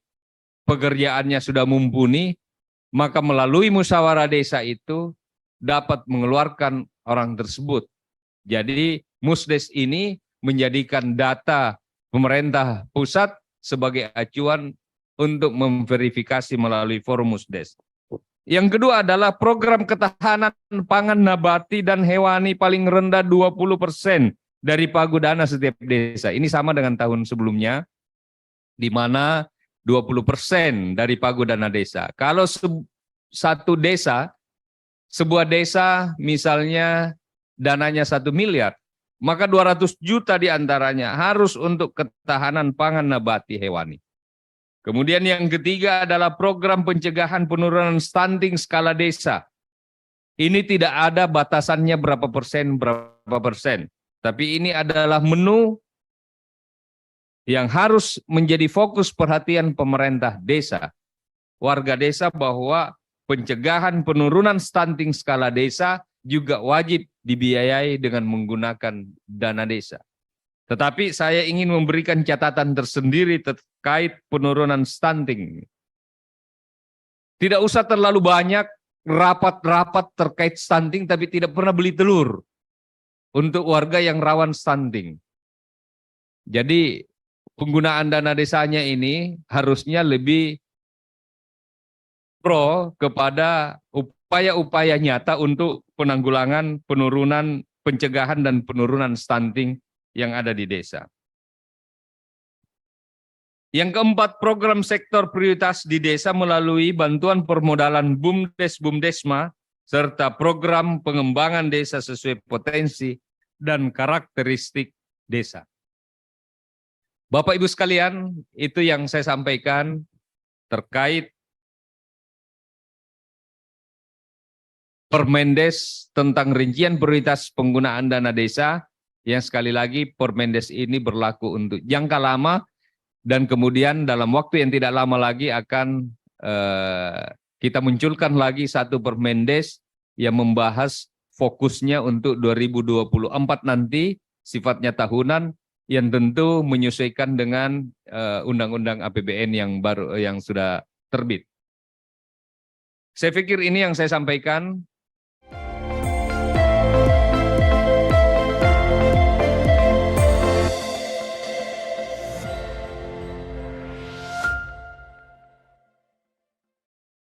pekerjaannya sudah mumpuni, maka melalui musyawarah desa itu dapat mengeluarkan orang tersebut. Jadi Musdes ini menjadikan data pemerintah pusat sebagai acuan untuk memverifikasi melalui forum Musdes. Yang kedua adalah program ketahanan pangan nabati dan hewani paling rendah 20% dari pagudana setiap desa. Ini sama dengan tahun sebelumnya, di mana 20% dari pagudana desa. Kalau satu desa, sebuah desa misalnya dananya 1 miliar, maka 200 juta diantaranya harus untuk ketahanan pangan nabati hewani. Kemudian yang ketiga adalah program pencegahan penurunan stunting skala desa. Ini tidak ada batasannya berapa persen, tapi ini adalah menu yang harus menjadi fokus perhatian pemerintah desa, warga desa, bahwa pencegahan penurunan stunting skala desa juga wajib dibiayai dengan menggunakan dana desa. Tetapi saya ingin memberikan catatan tersendiri terkait penurunan stunting. Tidak usah terlalu banyak rapat-rapat terkait stunting tapi tidak pernah beli telur untuk warga yang rawan stunting. Jadi penggunaan dana desanya ini harusnya lebih pro kepada upaya-upaya nyata untuk penanggulangan, penurunan, pencegahan dan penurunan stunting yang ada di desa. Yang keempat, program sektor prioritas di desa melalui bantuan permodalan BUMDes-BUMDesma serta program pengembangan desa sesuai potensi dan karakteristik desa. Bapak Ibu sekalian, itu yang saya sampaikan terkait Permendes tentang rincian prioritas penggunaan dana desa, yang sekali lagi Permendes ini berlaku untuk jangka lama dan kemudian dalam waktu yang tidak lama lagi akan kita munculkan lagi satu Permendes yang membahas fokusnya untuk 2024 nanti, sifatnya tahunan, yang tentu menyesuaikan dengan Undang-Undang APBN yang baru yang sudah terbit. Saya pikir ini yang saya sampaikan.